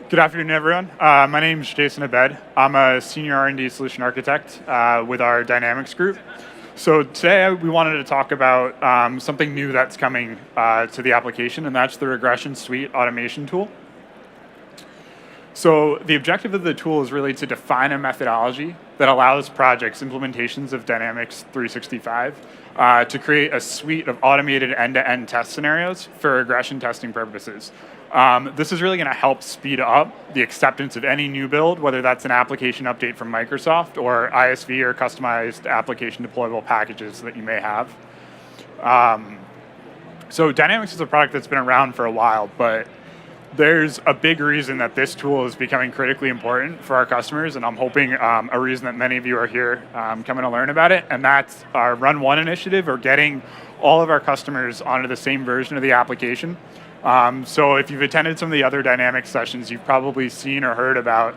Good afternoon, everyone. My name is Jason Abed. I'm a senior R&D solution architect with our Dynamics group. So today we wanted to talk about something new that's coming to the application, and that's the Regression Suite Automation tool. So the objective of the tool is really to define a methodology that allows projects, implementations of Dynamics 365, to create a suite of automated end-to-end test scenarios for regression testing purposes. This is really going to help speed up the acceptance of any new build, whether that's an application update from Microsoft or ISV or customized application deployable packages that you may have. So Dynamics is a product that's been around for a while, but there's a big reason that this tool is becoming critically important for our customers, and I'm hoping a reason that many of you are here coming to learn about it, and that's our Run One initiative, or getting all of our customers onto the same version of the application. So if you've attended some of the other Dynamics sessions, you've probably seen or heard about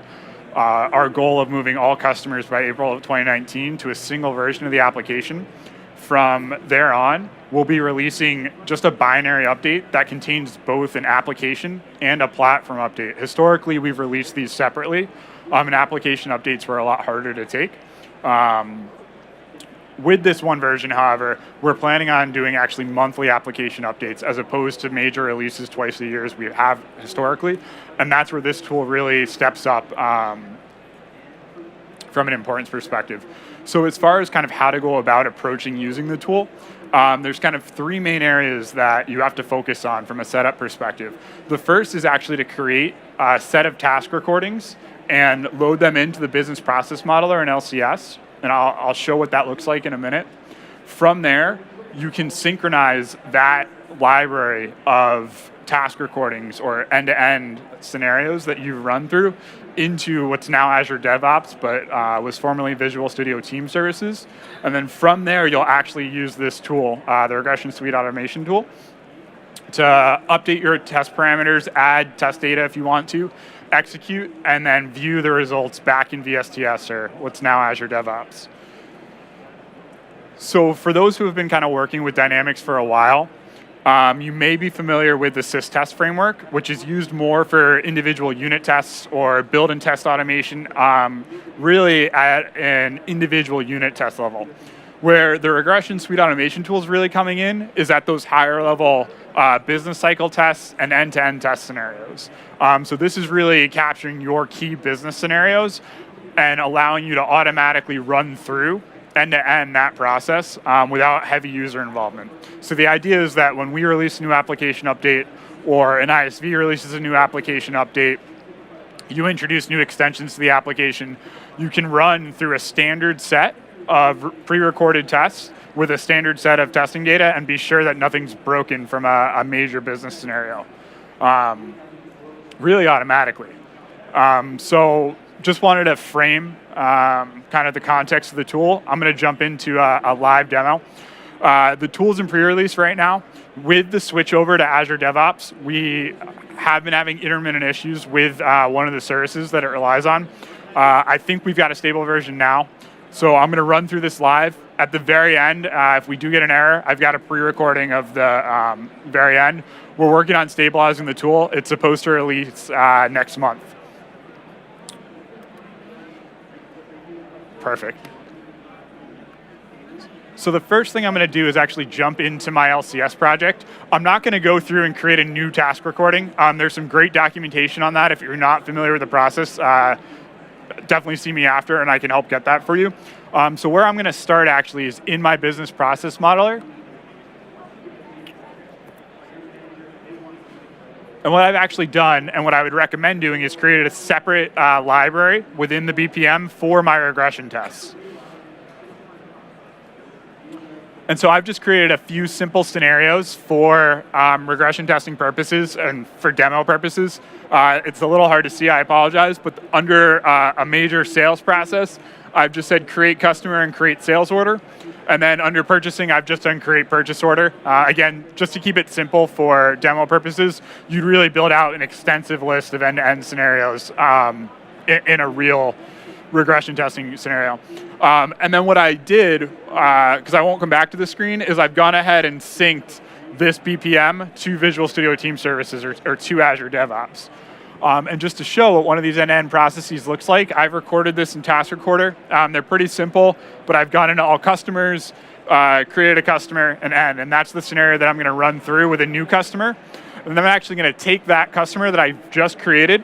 our goal of moving all customers by April of 2019 to a single version of the application. From there on, we'll be releasing just a binary update that contains both an application and a platform update. Historically, we've released these separately, and application updates were a lot harder to take. With this one version, however, we're planning on doing actually monthly application updates as opposed to major releases twice a year as we have historically, and that's where this tool really steps up from an importance perspective. So as far as kind of how to go about approaching using the tool, there's kind of three main areas that you have to focus on from a setup perspective. The first is actually to create a set of task recordings and load them into the business process modeler in LCS, and I'll show what that looks like in a minute. From there, you can synchronize that library of task recordings or end-to-end scenarios that you've run through into what's now Azure DevOps, but was formerly Visual Studio Team Services. And then from there, you'll actually use this tool, the Regression Suite Automation tool, to update your test parameters, add test data if you want to, execute, and then view the results back in VSTS, or what's now Azure DevOps. So for those who have been kind of working with Dynamics for a while, you may be familiar with the SysTest framework, which is used more for individual unit tests or build and test automation, really at an individual unit test level. Where the Regression Suite Automation tool is really coming in is at those higher level business cycle tests and end-to-end test scenarios. So this is really capturing your key business scenarios and allowing you to automatically run through end-to-end that process without heavy user involvement. So the idea is that when we release a new application update or an ISV releases a new application update, you introduce new extensions to the application, you can run through a standard set of pre-recorded tests with a standard set of testing data and be sure that nothing's broken from a major business scenario, really automatically. So just wanted to frame kind of the context of the tool. I'm going to jump into a live demo. The tool's in pre-release right now. With the switch over to Azure DevOps, we have been having intermittent issues with one of the services that it relies on. I think we've got a stable version now. So I'm going to run through this live. At the very end, if we do get an error, I've got a pre-recording of the very end. We're working on stabilizing the tool. It's supposed to release next month. Perfect. So the first thing I'm going to do is actually jump into my LCS project. I'm not going to go through and create a new task recording. There's some great documentation on that. If you're not familiar with the process, definitely see me after and I can help get that for you. So where I'm going to start actually is in my business process modeler. And what I've actually done and what I would recommend doing is create a separate library within the BPM for my regression tests. And so I've just created a few simple scenarios for regression testing purposes and for demo purposes. It's a little hard to see, I apologize, but under a major sales process, I've just said create customer and create sales order. And then under purchasing, I've just done create purchase order. Again, just to keep it simple for demo purposes, you'd really build out an extensive list of end-to-end scenarios in a real regression testing scenario. And then what I did, because I won't come back to the screen, is I've gone ahead and synced this BPM to Visual Studio Team Services or to Azure DevOps. And just to show what one of these end-to-end processes looks like, I've recorded this in Task Recorder. They're pretty simple, but I've gone into all customers, created a customer, and end. And that's the scenario that I'm going to run through with a new customer. And then I'm actually going to take that customer that I just created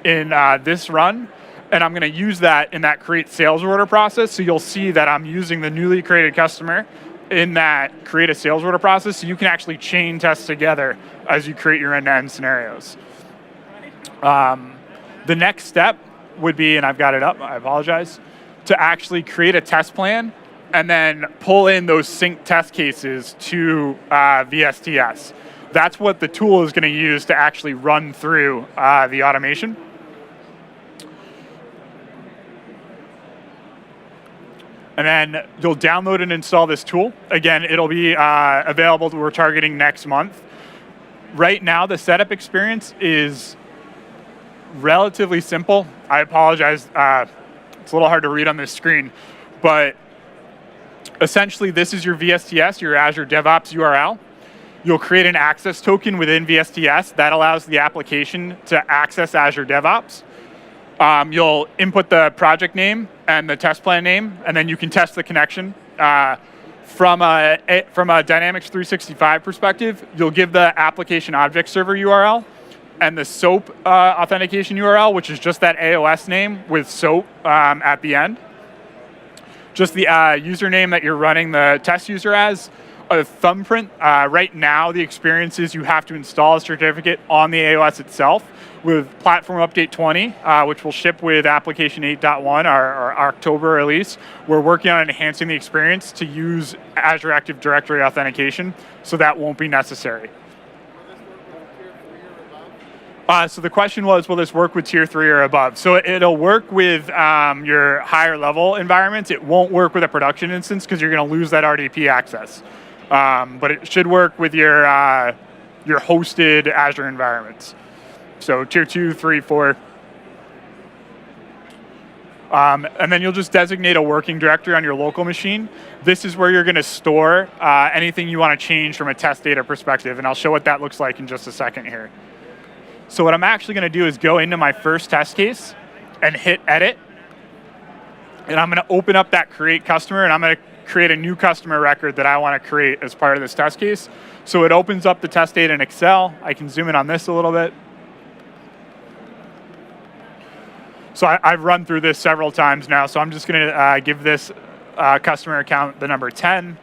in this run, and I'm going to use that in that create sales order process. So you'll see that I'm using the newly created customer in that create a sales order process, so you can actually chain test together as you create your end-to-end scenarios. The next step would be, and I've got it up, I apologize, to actually create a test plan and then pull in those sync test cases to VSTS. That's what the tool is going to use to actually run through the automation. And then you'll download and install this tool. Again, it'll be available, we're targeting next month. Right now, the setup experience is relatively simple. I apologize, it's a little hard to read on this screen, but essentially this is your VSTS, your Azure DevOps URL. You'll create an access token within VSTS that allows the application to access Azure DevOps. You'll input the project name and the test plan name, and then you can test the connection. From a Dynamics 365 perspective, you'll give the application object server URL and the SOAP authentication URL, which is just that AOS name with SOAP at the end. Just the username that you're running the test user as. A thumbprint. Right now, the experience is you have to install a certificate on the AOS itself. With Platform Update 20, which will ship with Application 8.1, our October release, we're working on enhancing the experience to use Azure Active Directory authentication, so that won't be necessary. So the question was, will this work with Tier 3 or above? So it'll work with your higher level environments. It won't work with a production instance because you're going to lose that RDP access. But it should work with your hosted Azure environments. So Tier 2, 3, 4. And then you'll just designate a working directory on your local machine. This is where you're going to store anything you want to change from a test data perspective, and I'll show what that looks like in just a second here. So what I'm actually going to do is go into my first test case and hit edit. And I'm going to open up that create customer, and I'm going to create a new customer record that I want to create as part of this test case. So it opens up the test data in Excel. I can zoom in on this a little bit. So I've run through this several times now, so I'm just going to give this customer account the number 10.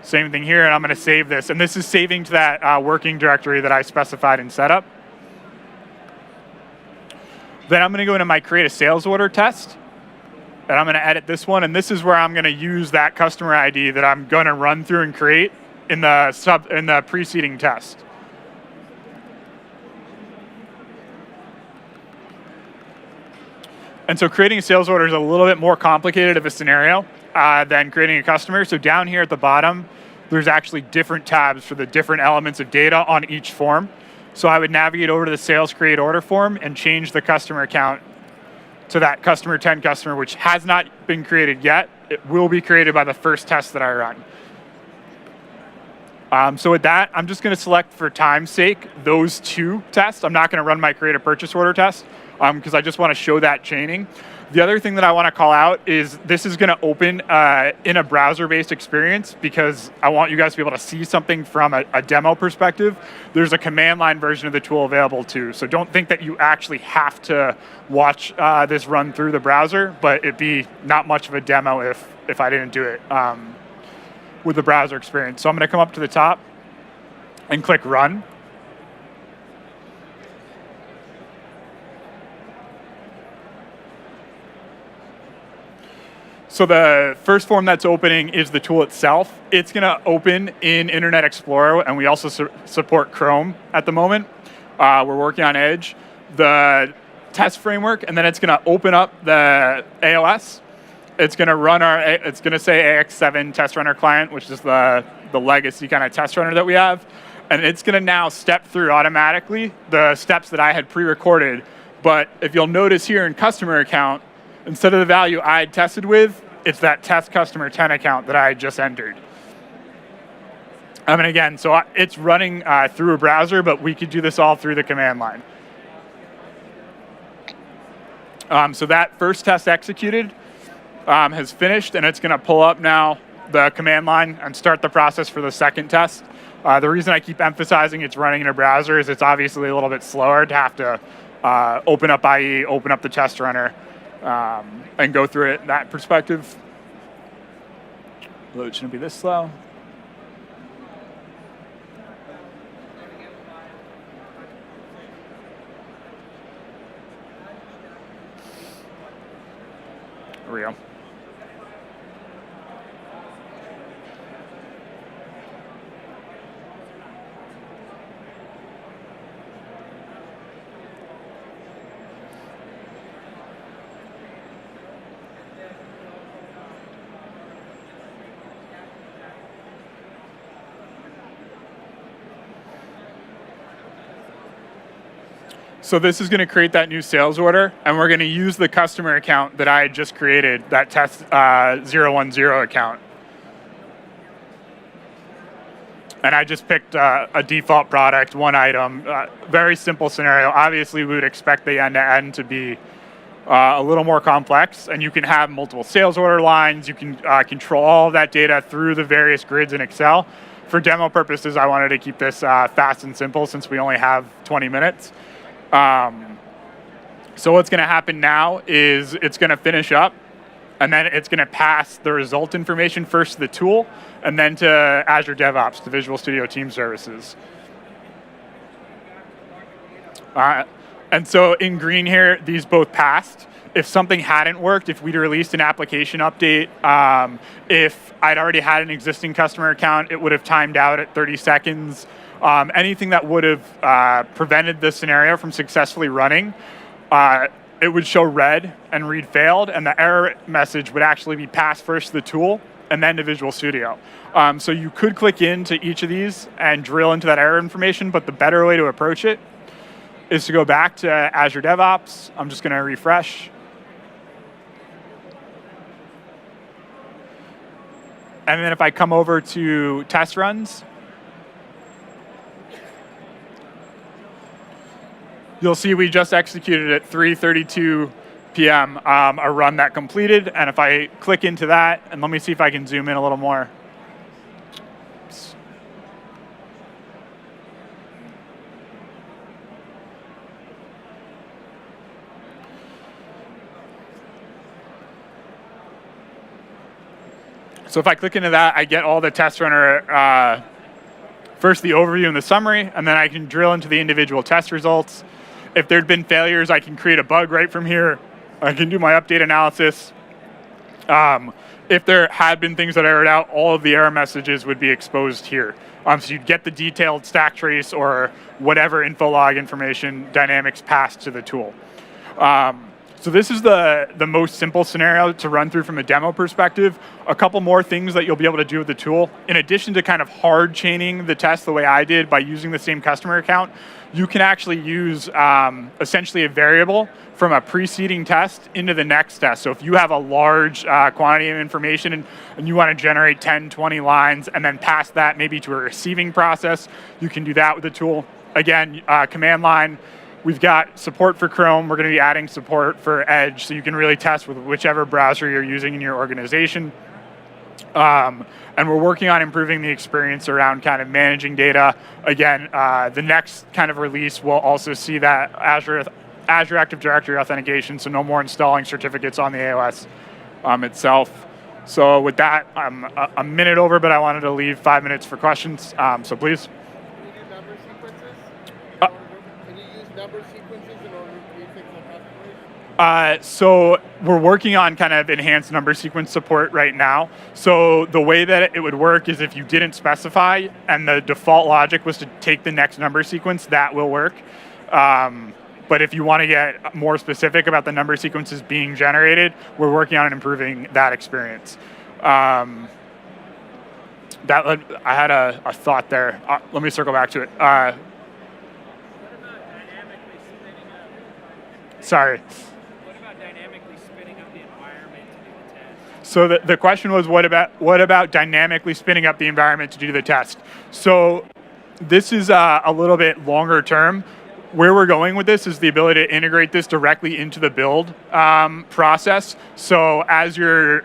Same thing here, and I'm going to save this. And this is saving to that working directory that I specified in setup. Then I'm going to go into my create a sales order test, and I'm going to edit this one. And this is where I'm going to use that customer ID that I'm going to run through and create in the preceding test. And so creating a sales order is a little bit more complicated of a scenario than creating a customer. So down here at the bottom, there's actually different tabs for the different elements of data on each form. So I would navigate over to the sales create order form and change the customer account to that customer 10 customer, which has not been created yet. It will be created by the first test that I run. So with that, I'm just going to select for time's sake those two tests. I'm not going to run my create a purchase order test because I just want to show that chaining. The other thing that I want to call out is this is going to open in a browser-based experience because I want you guys to be able to see something from a demo perspective. There's a command line version of the tool available too. So don't think that you actually have to watch this run through the browser, but it'd be not much of a demo if I didn't do it with the browser experience. So I'm going to come up to the top and click run. So the first form that's opening is the tool itself. It's going to open in Internet Explorer, and we also support Chrome at the moment. We're working on Edge, the test framework, and then it's going to open up the AOS. It's going to run it's going to say AX7 test runner client, which is the legacy kind of test runner that we have. And it's going to now step through automatically the steps that I had pre-recorded. But if you'll notice here in customer account, instead of the value I had tested with, it's that test customer 10 account that I just entered. And again, so it's running through a browser, but we could do this all through the command line. So that first test executed has finished, and it's going to pull up now the command line and start the process for the second test. The reason I keep emphasizing it's running in a browser is it's obviously a little bit slower to have to open up IE, open up the test runner, and go through it in that perspective. Load shouldn't be this slow. There we go. So this is going to create that new sales order, and we're going to use the customer account that I had just created, that test 010 account. And I just picked a default product, one item, very simple scenario. Obviously, we would expect the end-to-end to be a little more complex, and you can have multiple sales order lines. You can control all of that data through the various grids in Excel. For demo purposes, I wanted to keep this fast and simple since we only have 20 minutes. So what's going to happen now is it's going to finish up, and then it's going to pass the result information first to the tool, and then to Azure DevOps, to Visual Studio Team Services. And so in green here, these both passed. If something hadn't worked, if we'd released an application update, if I'd already had an existing customer account, it would have timed out at 30 seconds. Anything that would have prevented the scenario from successfully running, it would show red and read failed, and the error message would actually be passed first to the tool and then to Visual Studio. So you could click into each of these and drill into that error information, but the better way to approach it is to go back to Azure DevOps. I'm just going to refresh. And then if I come over to test runs, you'll see we just executed at 3:32 p.m. A run that completed. And if I click into that, and let me see if I can zoom in a little more. So if I click into that, I get all the test runner, first the overview and the summary, and then I can drill into the individual test results. If there'd been failures, I can create a bug right from here. I can do my update analysis. If there had been things that errored out, all of the error messages would be exposed here. So you'd get the detailed stack trace or whatever info log information Dynamics passed to the tool. So this is the most simple scenario to run through from a demo perspective. A couple more things that you'll be able to do with the tool. In addition to kind of hard chaining the test the way I did by using the same customer account, you can actually use essentially a variable from a preceding test into the next test. So if you have a large quantity of information and you want to generate 10, 20 lines and then pass that maybe to a receiving process, you can do that with the tool. Again, command line. We've got support for Chrome. We're going to be adding support for Edge, so you can really test with whichever browser you're using in your organization. And we're working on improving the experience around kind of managing data. Again, the next kind of release will also see that Azure Active Directory authentication, so no more installing certificates on the AOS itself. So with that, I'm a minute over, but I wanted to leave 5 minutes for questions, so please. Number sequences in order to prefix the customers? So we're working on kind of enhanced number sequence support right now. So the way that it would work is if you didn't specify and the default logic was to take the next number sequence, that will work. But if you want to get more specific about the number sequences being generated, we're working on improving that experience. I had a thought there. Let me circle back to it. Sorry. What about dynamically spinning up the environment to do the test? So the question was, what about dynamically spinning up the environment to do the test? So this is a little bit longer term. Where we're going with this is the ability to integrate this directly into the build process. So as you're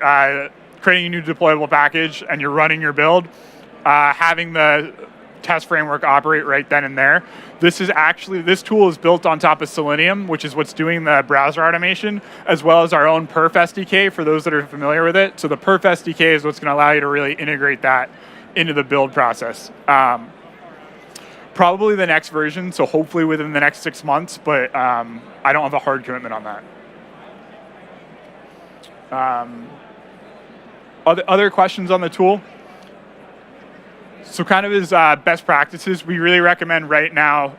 creating a new deployable package and you're running your build, having the test framework operate right then and there. This tool is built on top of Selenium, which is what's doing the browser automation, as well as our own Perf SDK for those that are familiar with it. So the Perf SDK is what's going to allow you to really integrate that into the build process. Probably the next version, so hopefully within the next 6 months, but I don't have a hard commitment on that. Other questions on the tool? So kind of as best practices, we really recommend right now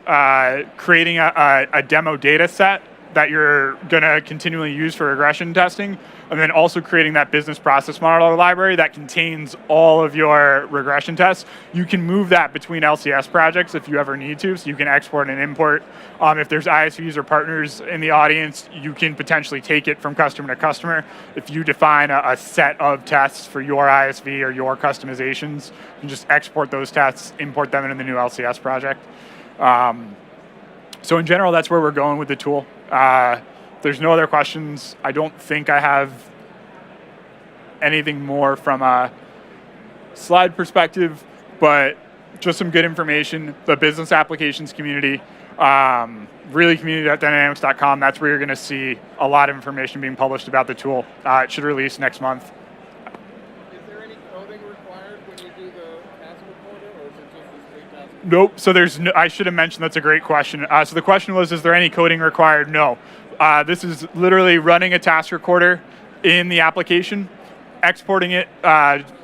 creating a demo data set that you're going to continually use for regression testing, and then also creating that business process model library that contains all of your regression tests. You can move that between LCS projects if you ever need to, so you can export and import. If there's ISVs or partners in the audience, you can potentially take it from customer to customer. If you define a set of tests for your ISV or your customizations, you can just export those tests, import them into the new LCS project. So in general, that's where we're going with the tool. There's no other questions. I don't think I have anything more from a slide perspective, but just some good information. The business applications community, really community.dynamics.com. That's where you're going to see a lot of information being published about the tool. It should release next month. Is there any coding required when you do the task recorder, or is it just a straight task recorder? Nope. So there's no, I should have mentioned, that's a great question. So the question was, is there any coding required? No. This is literally running a task recorder in the application, exporting it,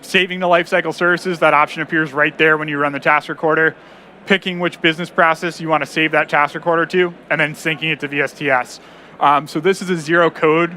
saving the lifecycle services. That option appears right there when you run the task recorder, picking which business process you want to save that task recorder to, and then syncing it to VSTS. So this is a zero code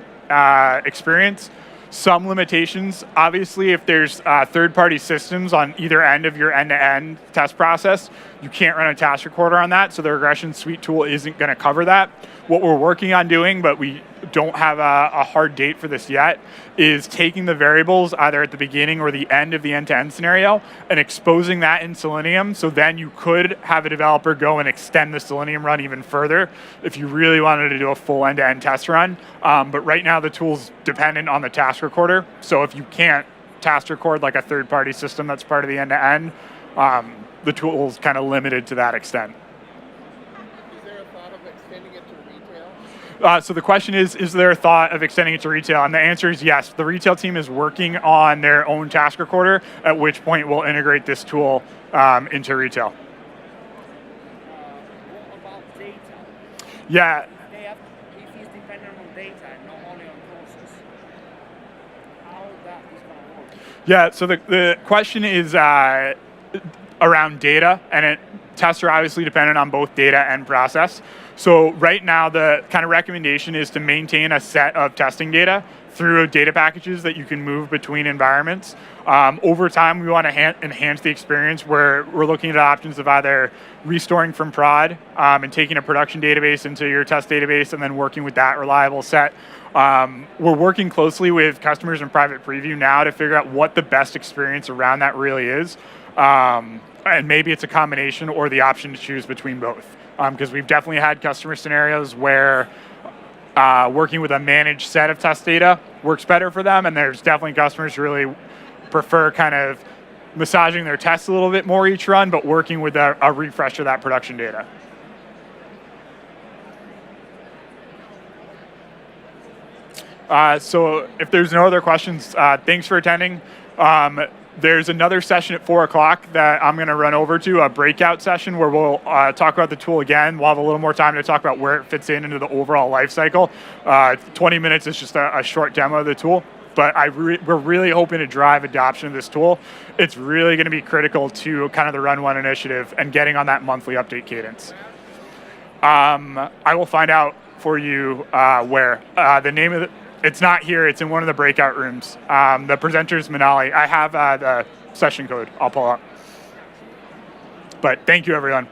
experience. Some limitations, obviously, if there's third-party systems on either end of your end-to-end test process, you can't run a task recorder on that, so the Regression Suite tool isn't going to cover that. What we're working on doing, but we don't have a hard date for this yet, is taking the variables either at the beginning or the end of the end-to-end scenario and exposing that in Selenium, so then you could have a developer go and extend the Selenium run even further if you really wanted to do a full end-to-end test run. But right now the tool's dependent on the task recorder, so if you can't task record like a third-party system that's part of the end-to-end, the tool's kind of limited to that extent. So the question is there a thought of extending it to retail? And the answer is yes. The retail team is working on their own task recorder, at which point we'll integrate this tool into retail. What about data? Yeah. If it's dependent on data and not only on process, how that is going to work? Yeah, so the question is around data, and tests are obviously dependent on both data and process. So right now, the kind of recommendation is to maintain a set of testing data through data packages that you can move between environments. Over time, we want to enhance the experience where we're looking at options of either restoring from prod and taking a production database into your test database and then working with that reliable set. We're working closely with customers in private preview now to figure out what the best experience around that really is. And maybe it's a combination or the option to choose between both. Because we've definitely had customer scenarios where working with a managed set of test data works better for them, and there's definitely customers who really prefer kind of massaging their tests a little bit more each run, but working with a refresh of that production data. So if there's no other questions, thanks for attending. There's another session at 4 o'clock that I'm going to run over to, a breakout session where we'll talk about the tool again. We'll have a little more time to talk about where it fits into the overall life cycle. 20 minutes is just a short demo of the tool, but we're really hoping to drive adoption of this tool. It's really going to be critical to kind of the Run One initiative and getting on that monthly update cadence. I will find out for you where. The name of it's not here, it's in one of the breakout rooms. The presenter's Manali. I have the session code I'll pull up. But thank you, everyone.